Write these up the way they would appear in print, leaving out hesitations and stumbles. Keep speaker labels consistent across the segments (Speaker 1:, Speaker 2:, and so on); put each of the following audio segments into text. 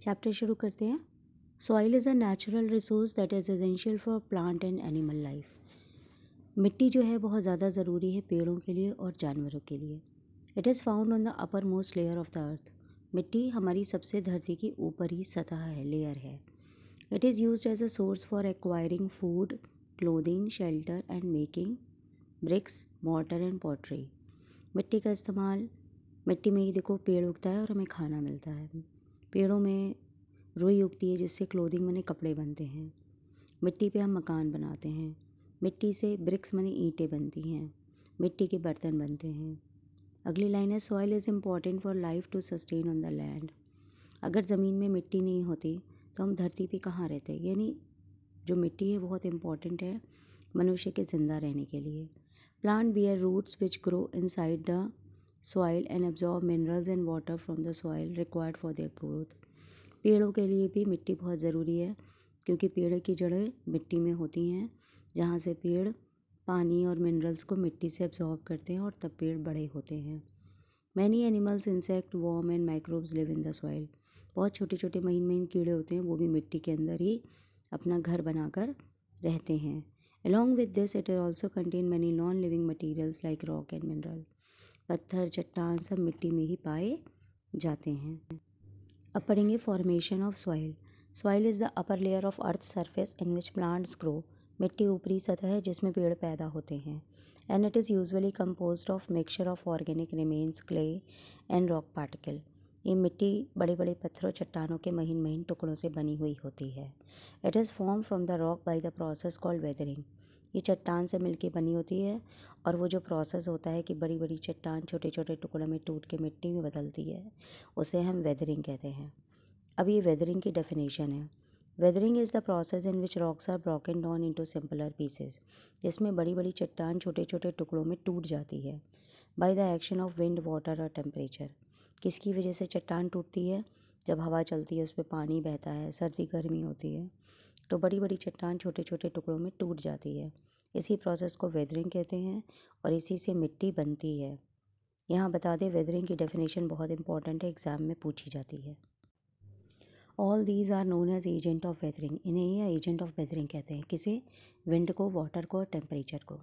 Speaker 1: Chapter शुरू करते हैं। Soil is a natural resource that is essential for plant and animal life. मिट्टी जो है बहुत ज़्यादा ज़रूरी है पेड़ों के लिए और जानवरों के लिए। It is found on the upper most layer of the earth. मिट्टी हमारी सबसे धरती की ऊपरी सतह है, लेयर है। It is used as a source for acquiring food, clothing, shelter and making bricks, mortar and pottery. मिट्टी का इस्तेमाल, मिट्टी में ही देखो पेड़ उगता है और हमें खाना मिलता है। पेड़ों में रुई उगती है जिससे क्लोथिंग बने, कपड़े बनते हैं। मिट्टी पे हम मकान बनाते हैं। मिट्टी से ब्रिक्स बनी ईंटें बनती हैं। मिट्टी के बर्तन बनते हैं। अगली लाइन है, soil is important for life to sustain on the land. अगर ज़मीन में मिट्टी नहीं होती तो हम धरती पे कहाँ रहते, यानी जो मिट्टी है बहुत इम्पॉर्टेंट है मनुष्य के ज़िंदा रहने के लिए। Plant bear roots which grow inside the soil and absorb minerals and water from the soil required for their growth. पेड़ों के लिए भी मिट्टी बहुत ज़रूरी है क्योंकि पेड़ की जड़ें मिट्टी में होती हैं, जहाँ से पेड़ पानी और मिनरल्स को मिट्टी से एब्जॉर्ब करते हैं और तब पेड़ बड़े होते हैं। Many animals, insect, worm and microbes live in the soil. बहुत छोटे छोटे महीन महीन कीड़े होते हैं, वो भी मिट्टी के अंदर ही अपना घर बनाकर रहते हैं। Along with this it also contain many non living materials like rock and mineral. पत्थर, चट्टान सब मिट्टी में ही पाए जाते हैं। अब पढ़ेंगे formation of soil. Soil is the upper layer of earth surface in which plants grow. मिट्टी ऊपरी सतह है जिसमें पेड़ पैदा होते हैं। And it is usually composed of mixture of organic remains, clay and rock particle. ये मिट्टी बड़े बड़े पत्थरों, चट्टानों के महीन महीन टुकड़ों से बनी हुई होती है। It is form from the rock by the process called weathering. ये चट्टान से मिलके बनी होती है और वो जो प्रोसेस होता है कि बड़ी बड़ी चट्टान छोटे छोटे टुकड़ों में टूट के मिट्टी में बदलती है, उसे हम वेदरिंग कहते हैं। अब ये वेदरिंग की डेफिनेशन है। Weathering is the process in which rocks are broken down into simpler pieces. जिसमें बड़ी बड़ी चट्टान छोटे छोटे टुकड़ों में टूट जाती है by the action of wind, water और टेम्परेचर। किसकी वजह से चट्टान टूटती है? जब हवा चलती है, उस पर पानी बहता है, सर्दी गर्मी होती है, तो बड़ी बड़ी चट्टान छोटे छोटे टुकड़ों में टूट जाती है। इसी प्रोसेस को वेदरिंग कहते हैं और इसी से मिट्टी बनती है। यहाँ बता दें, वेदरिंग की डेफिनेशन बहुत इंपॉर्टेंट है, एग्जाम में पूछी जाती है। All these are known as agent of weathering. इन्हें ही एजेंट ऑफ वेदरिंग कहते हैं। किसे? विंड को, वाटर को और टेम्परेचर को।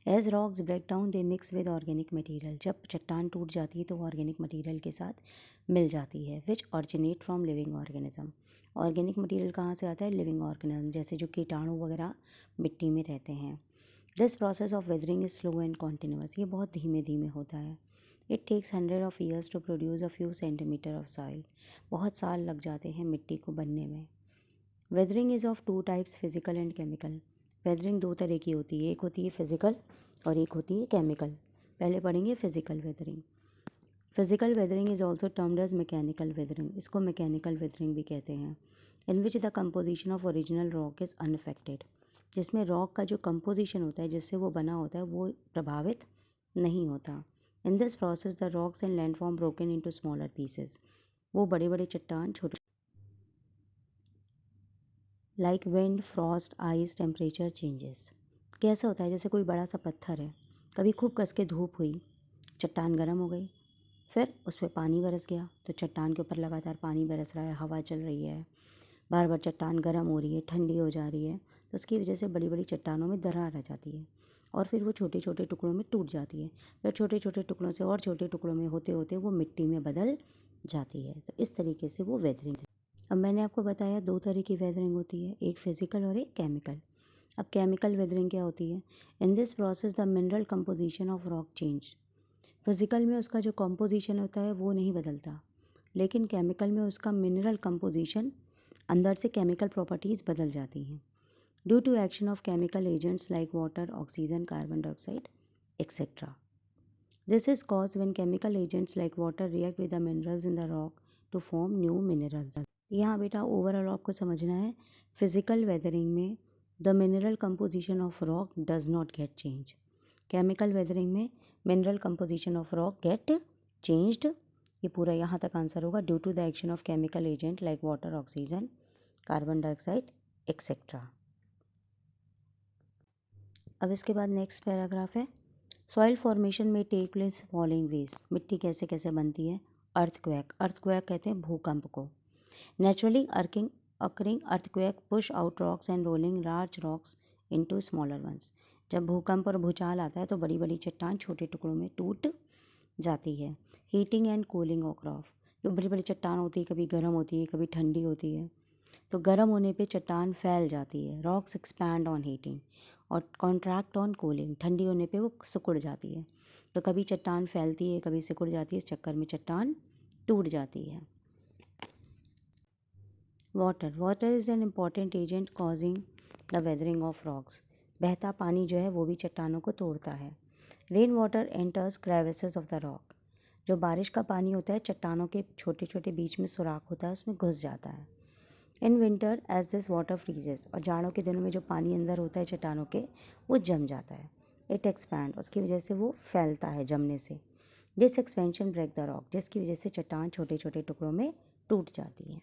Speaker 1: As rocks break down they mix with organic material. जब चट्टान टूट जाती है तो ऑर्गेनिक मटीरियल के साथ मिल जाती है। Which originate from living organism. Organic material कहाँ से आता है? लिविंग ऑर्गेनिज्म, जैसे जो कीटाणु वगैरह मिट्टी में रहते हैं। This process of weathering is slow and continuous. ये बहुत धीमे धीमे होता है। It takes 100 years to produce a few centimetre of soil. बहुत साल लग जाते हैं मिट्टी को बनने में। Weathering is of two types, physical and chemical. वेदरिंग दो तरह की होती है, एक होती है फिजिकल और एक होती है केमिकल। पहले पढ़ेंगे physical weathering. Physical weathering is also termed as mechanical weathering. इसको मैकेनिकल वेदरिंग भी कहते हैं। In which the composition of original rock is unaffected. जिसमें रॉक का जो कंपोजिशन होता है, जिससे वो बना होता है, वो प्रभावित नहीं होता। In this process the rocks and landform broken into smaller pieces. वो बड़े बड़े चट्टान छोटे like wind, Frost, ice, temperature changes. कैसा होता है? जैसे कोई बड़ा सा पत्थर है, कभी खूब कस के धूप हुई, चट्टान गर्म हो गई, फिर उस पर पानी बरस गया तो चट्टान के ऊपर लगातार पानी बरस रहा है, हवा चल रही है, बार बार चट्टान गर्म हो रही है, ठंडी हो जा रही है, तो उसकी वजह से बड़ी बड़ी चट्टानों में दरार आ जाती है और फिर वो छोटे छोटे टुकड़ों में टूट जाती है। फिर छोटे छोटे टुकड़ों से और छोटे टुकड़ों में होते होते वो मिट्टी में बदल जाती है। तो इस तरीके से वो वेदरिंग। अब मैंने आपको बताया दो तरह की वेदरिंग होती है, एक फिजिकल और एक केमिकल। अब केमिकल वेदरिंग क्या होती है? In this process the mineral composition of rock change. Physical में उसका जो कंपोजिशन होता है वो नहीं बदलता, लेकिन केमिकल में उसका मिनरल कंपोजिशन, अंदर से केमिकल प्रॉपर्टीज़ बदल जाती हैं due to action of chemical agents like water, oxygen, carbon dioxide etcetera. This is cause when chemical agents like water react with the minerals in the rock to form new minerals. यहाँ बेटा overall आपको समझना है, physical weathering में the mineral composition of rock does not get change. Chemical weathering में mineral composition of rock get changed. ये पूरा यहाँ तक आंसर होगा, due to the action of chemical agent like water, oxygen, carbon dioxide etcetera. अब इसके बाद next paragraph है, सॉइल फॉर्मेशन में टेक प्लेस फॉलोइंग वेज। मिट्टी कैसे कैसे बनती है? अर्थक्वेक। अर्थक्वेक कहते हैं भूकंप को। Naturally occurring earthquake push out rocks and rolling large rocks into smaller ones. जब भूकंप और भूचाल आता है तो बड़ी बड़ी चट्टान छोटे टुकड़ों में टूट जाती है. हीटिंग एंड कूलिंग ऑफ, जो बड़ी बड़ी चट्टान होती है कभी गर्म होती है कभी ठंडी होती है, तो गर्म होने पे चट्टान फैल जाती है. रॉक्स एक्सपैंड ऑन हीटिंग और कॉन्ट्रैक्ट ऑन कूलिंग, ठंडी होने पे वो सिकुड़ जाती है. तो कभी चट्टान फैलती है कभी सिकुड़ जाती है, इस चक्कर में चट्टान टूट जाती है. Water is an important agent causing the weathering of rocks. बहता पानी जो है वो भी चट्टानों को तोड़ता है. Rain water enters crevices of the rock. जो बारिश का पानी होता है चट्टानों के छोटे छोटे बीच में सुराख होता है उसमें घुस जाता है. In winter as this water freezes, और जाड़ों के दिनों में जो पानी अंदर होता है चट्टानों के वो जम जाता है. इट एक्सपैंड, उसकी वजह से वो फैलता है जमने से. This expansion break the rock, जिसकी वजह से चट्टान छोटे छोटे टुकड़ों में टूट जाती है.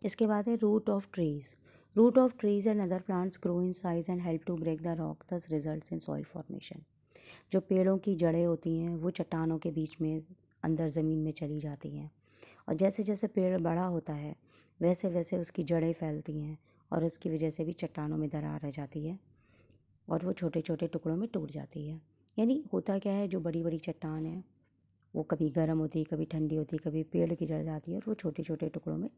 Speaker 1: इसके बाद है root of trees. Root of trees and other plants grow in size and help to break the rock, this results in soil formation. जो पेड़ों की जड़ें होती हैं वो चट्टानों के बीच में अंदर ज़मीन में चली जाती हैं, और जैसे जैसे पेड़ बड़ा होता है वैसे वैसे उसकी जड़ें फैलती हैं और उसकी वजह से भी चट्टानों में दरार रह जाती है और वो छोटे छोटे टुकड़ों में टूट जाती है. यानी होता क्या है, जो बड़ी बड़ी चट्टान है वो कभी गर्म होती है कभी ठंडी होती है, कभी पेड़ की जड़ जाती है और वो छोटे छोटे टुकड़ों में